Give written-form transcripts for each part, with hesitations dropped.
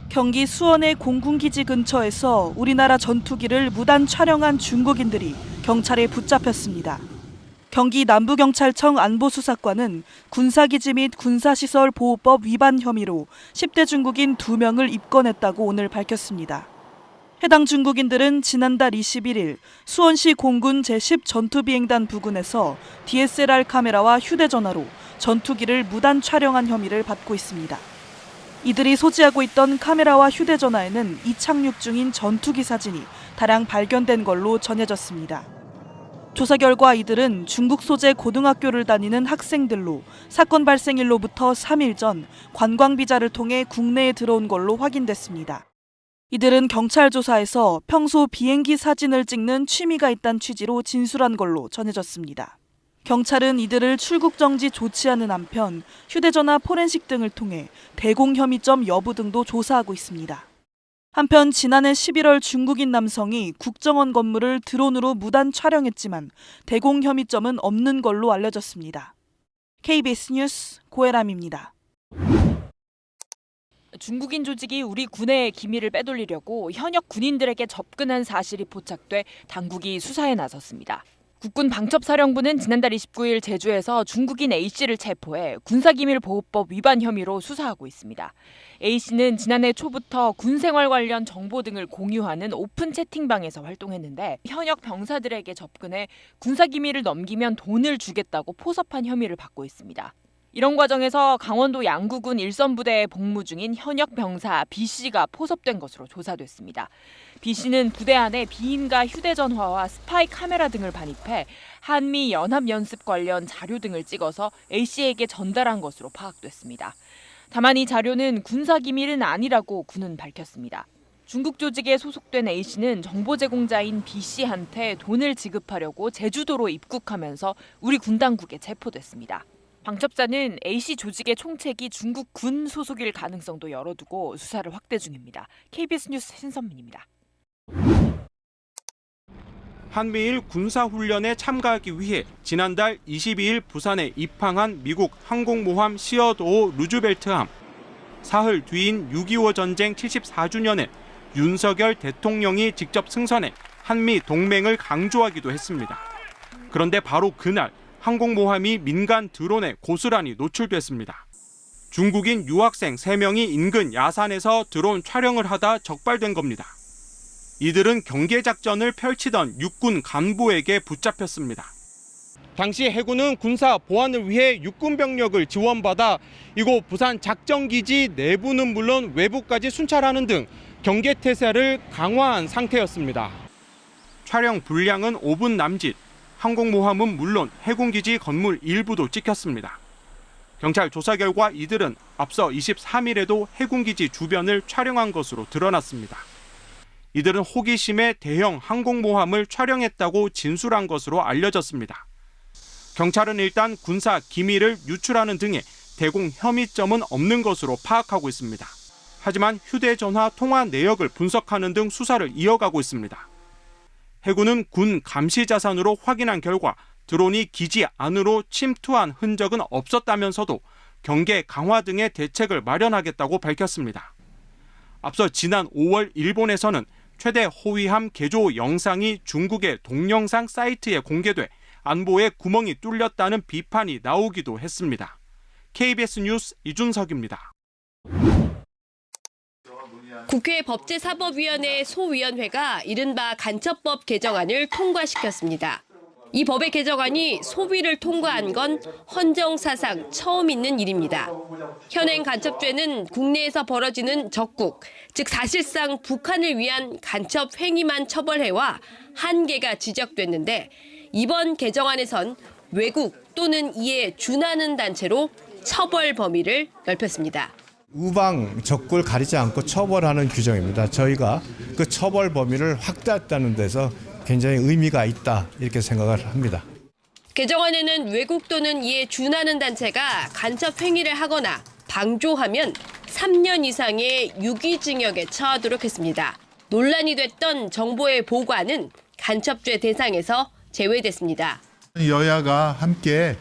경기 수원의 공군기지 근처에서 우리나라 전투기를 무단 촬영한 중국인들이 경찰에 붙잡혔습니다. 경기 남부경찰청 안보수사과는 군사기지 및 군사시설 보호법 위반 혐의로 10대 중국인 2명을 입건했다고 오늘 밝혔습니다. 해당 중국인들은 지난달 21일 수원시 공군 제10 전투비행단 부근에서 DSLR 카메라와 휴대전화로 전투기를 무단 촬영한 혐의를 받고 있습니다. 이들이 소지하고 있던 카메라와 휴대전화에는 이착륙 중인 전투기 사진이 다량 발견된 걸로 전해졌습니다. 조사 결과 이들은 중국 소재 고등학교를 다니는 학생들로 사건 발생일로부터 3일 전 관광 비자를 통해 국내에 들어온 걸로 확인됐습니다. 이들은 경찰 조사에서 평소 비행기 사진을 찍는 취미가 있다는 취지로 진술한 걸로 전해졌습니다. 경찰은 이들을 출국 정지 조치하는 한편 휴대전화 포렌식 등을 통해 대공 혐의점 여부 등도 조사하고 있습니다. 한편 지난해 11월 중국인 남성이 국정원 건물을 드론으로 무단 촬영했지만 대공 혐의점은 없는 걸로 알려졌습니다. KBS 뉴스 고혜람입니다. 중국인 조직이 우리 군의 기밀을 빼돌리려고 현역 군인들에게 접근한 사실이 포착돼 당국이 수사에 나섰습니다. 국군 방첩사령부는 지난달 29일 제주에서 중국인 A씨를 체포해 군사기밀보호법 위반 혐의로 수사하고 있습니다. A씨는 지난해 초부터 군생활 관련 정보 등을 공유하는 오픈 채팅방에서 활동했는데 현역 병사들에게 접근해 군사기밀을 넘기면 돈을 주겠다고 포섭한 혐의를 받고 있습니다. 이런 과정에서 강원도 양구군 일선부대에 복무 중인 현역 병사 B씨가 포섭된 것으로 조사됐습니다. B씨는 부대 안에 비인가 휴대전화와 스파이 카메라 등을 반입해 한미 연합연습 관련 자료 등을 찍어서 A씨에게 전달한 것으로 파악됐습니다. 다만 이 자료는 군사기밀은 아니라고 군은 밝혔습니다. 중국 조직에 소속된 A씨는 정보 제공자인 B씨한테 돈을 지급하려고 제주도로 입국하면서 우리 군 당국에 체포됐습니다. 방첩사는 A씨 조직의 총책이 중국 군 소속일 가능성도 열어두고 수사를 확대 중입니다. KBS 뉴스 신선민입니다. 한미일 군사훈련에 참가하기 위해 지난달 22일 부산에 입항한 미국 항공모함 시어도 루즈벨트함. 사흘 뒤인 6.25 전쟁 74주년에 윤석열 대통령이 직접 승선해 한미 동맹을 강조하기도 했습니다. 그런데 바로 그날 항공모함이 민간 드론에 고스란히 노출됐습니다. 중국인 유학생 3명이 인근 야산에서 드론 촬영을 하다 적발된 겁니다. 이들은 경계작전을 펼치던 육군 간부에게 붙잡혔습니다. 당시 해군은 군사 보안을 위해 육군 병력을 지원받아 이곳 부산 작전기지 내부는 물론 외부까지 순찰하는 등 경계태세를 강화한 상태였습니다. 촬영 분량은 5분 남짓. 항공모함은 물론 해군기지 건물 일부도 찍혔습니다. 경찰 조사 결과 이들은 앞서 23일에도 해군기지 주변을 촬영한 것으로 드러났습니다. 이들은 호기심에 대형 항공모함을 촬영했다고 진술한 것으로 알려졌습니다. 경찰은 일단 군사 기밀을 유출하는 등의 대공 혐의점은 없는 것으로 파악하고 있습니다. 하지만 휴대전화 통화 내역을 분석하는 등 수사를 이어가고 있습니다. 해군은 군 감시 자산으로 확인한 결과 드론이 기지 안으로 침투한 흔적은 없었다면서도 경계 강화 등의 대책을 마련하겠다고 밝혔습니다. 앞서 지난 5월 일본에서는 최대 호위함 개조 영상이 중국의 동영상 사이트에 공개돼 안보에 구멍이 뚫렸다는 비판이 나오기도 했습니다. KBS 뉴스 이준석입니다. 국회 법제사법위원회 소위원회가 이른바 간첩법 개정안을 통과시켰습니다. 이 법의 개정안이 소위를 통과한 건 헌정사상 처음 있는 일입니다. 현행 간첩죄는 국내에서 벌어지는 적국, 즉 사실상 북한을 위한 간첩 행위만 처벌해와 한계가 지적됐는데 이번 개정안에선 외국 또는 이에 준하는 단체로 처벌 범위를 넓혔습니다. 우방 적국을 가리지 않고 처벌하는 규정입니다. 저희가 그 처벌 범위를 확대했다는 데서 굉장히 의미가 있다 이렇게 생각을 합니다. 개정안에는 외국 또는 이에 준하는 단체가 간첩 행위를 하거나 방조하면 3년 이상의 유기징역에 처하도록 했습니다. 논란이 됐던 정보의 보관은 간첩죄 대상에서 제외됐습니다. 여야가 함께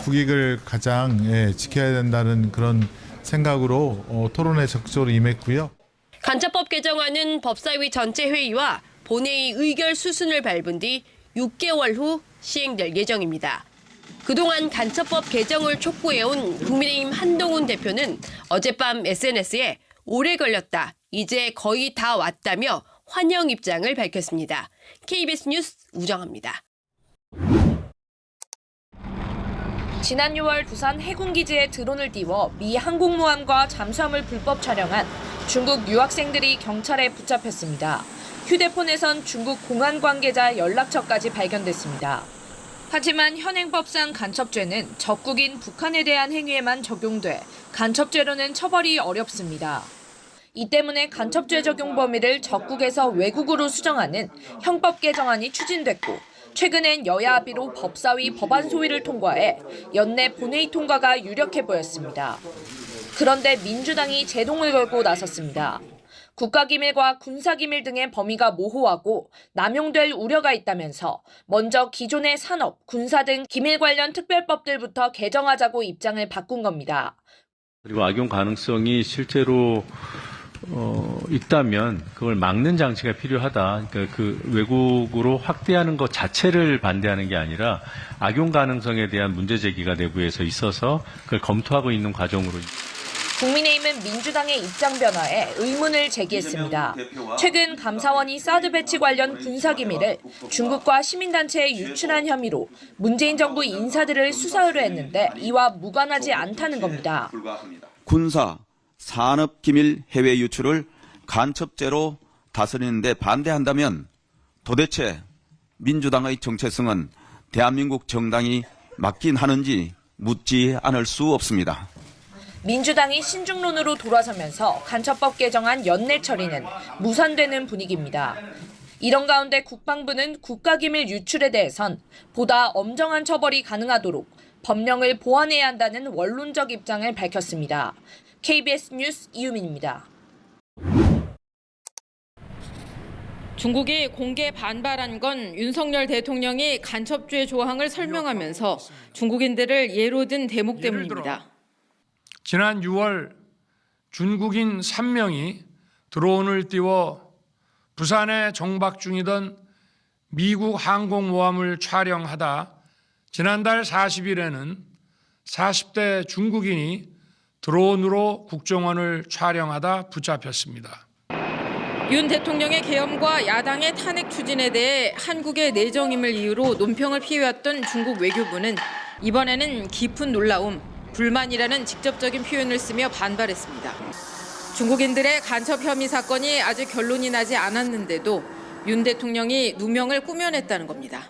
국익을 가장 지켜야 된다는 그런 생각으로 토론에 적극적으로 임했고요. 간첩법 개정안은 법사위 전체 회의와 본회의 의결 수순을 밟은 뒤 6개월 후 시행될 예정입니다. 그동안 간첩법 개정을 촉구해온 국민의힘 한동훈 대표는 어젯밤 SNS에 오래 걸렸다, 이제 거의 다 왔다며 환영 입장을 밝혔습니다. KBS 뉴스 우정아입니다. 지난 6월 부산 해군기지에 드론을 띄워 미 항공모함과 잠수함을 불법 촬영한 중국 유학생들이 경찰에 붙잡혔습니다. 휴대폰에선 중국 공안 관계자 연락처까지 발견됐습니다. 하지만 현행법상 간첩죄는 적국인 북한에 대한 행위에만 적용돼 간첩죄로는 처벌이 어렵습니다. 이 때문에 간첩죄 적용 범위를 적국에서 외국으로 수정하는 형법 개정안이 추진됐고, 최근엔 여야 합의로 법사위 법안 소위를 통과해 연내 본회의 통과가 유력해 보였습니다. 그런데 민주당이 제동을 걸고 나섰습니다. 국가기밀과 군사기밀 등의 범위가 모호하고 남용될 우려가 있다면서 먼저 기존의 산업, 군사 등 기밀 관련 특별법들부터 개정하자고 입장을 바꾼 겁니다. 그리고 악용 가능성이 실제로 있다면 그걸 막는 장치가 필요하다. 그러니까 그 외국으로 확대하는 것 자체를 반대하는 게 아니라 악용 가능성에 대한 문제 제기가 내부에서 있어서 그걸 검토하고 있는 과정으로. 국민의힘은 민주당의 입장 변화에 의문을 제기했습니다. 최근 감사원이 사드 배치 관련 군사기밀을 중국과 시민단체에 유출한 혐의로 문재인 정부 인사들을 수사 의뢰했는데 이와 무관하지 않다는 겁니다. 군사, 산업기밀 해외 유출을 간첩죄로 다스리는 데 반대한다면 도대체 민주당의 정체성은 대한민국 정당이 맞긴 하는지 묻지 않을 수 없습니다. 민주당이 신중론으로 돌아서면서 간첩법 개정안 연내 처리는 무산되는 분위기입니다. 이런 가운데 국방부는 국가기밀 유출에 대해선 보다 엄정한 처벌이 가능하도록 법령을 보완해야 한다는 원론적 입장을 밝혔습니다. KBS 뉴스 이유민입니다. 중국이 공개 반발한 건 윤석열 대통령이 간첩죄 조항을 설명하면서 중국인들을 예로 든 대목 때문입니다. 지난 6월 중국인 3명이 드론을 띄워 부산에 정박 중이던 미국 항공모함을 촬영하다 지난달 40일에는 40대 중국인이 드론으로 국정원을 촬영하다 붙잡혔습니다. 윤 대통령의 계엄과 야당의 탄핵 추진에 대해 한국의 내정임을 이유로 논평을 피해왔던 중국 외교부는 이번에는 깊은 놀라움, 불만이라는 직접적인 표현을 쓰며 반발했습니다. 중국인들의 간첩 혐의 사건이 아직 결론이 나지 않았는데도 윤 대통령이 누명을 꾸며냈다는 겁니다.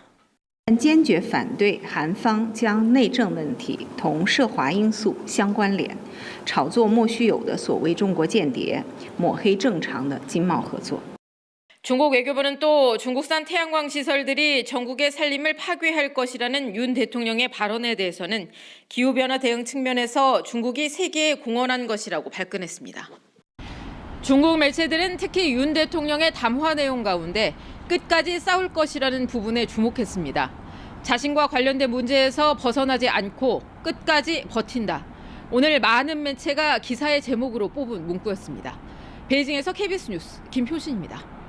坚决反对韩方将内政问题同涉华因素相关联，炒作莫须有的所谓中国间谍，抹黑正常的经贸合作。 중국 외교부는 또 중국산 태양광 시설들이 전국의 산림을 파괴할 것이라는 윤 대통령의 발언에 대해서는 기후변화 대응 측면에서 중국이 세계에 공언한 것이라고 발끈했습니다. 중국 매체들은 특히 윤 대통령의 담화 내용 가운데 끝까지 싸울 것이라는 부분에 주목했습니다. 자신과 관련된 문제에서 벗어나지 않고 끝까지 버틴다. 오늘 많은 매체가 기사의 제목으로 뽑은 문구였습니다. 베이징에서 KBS 뉴스 김효신입니다.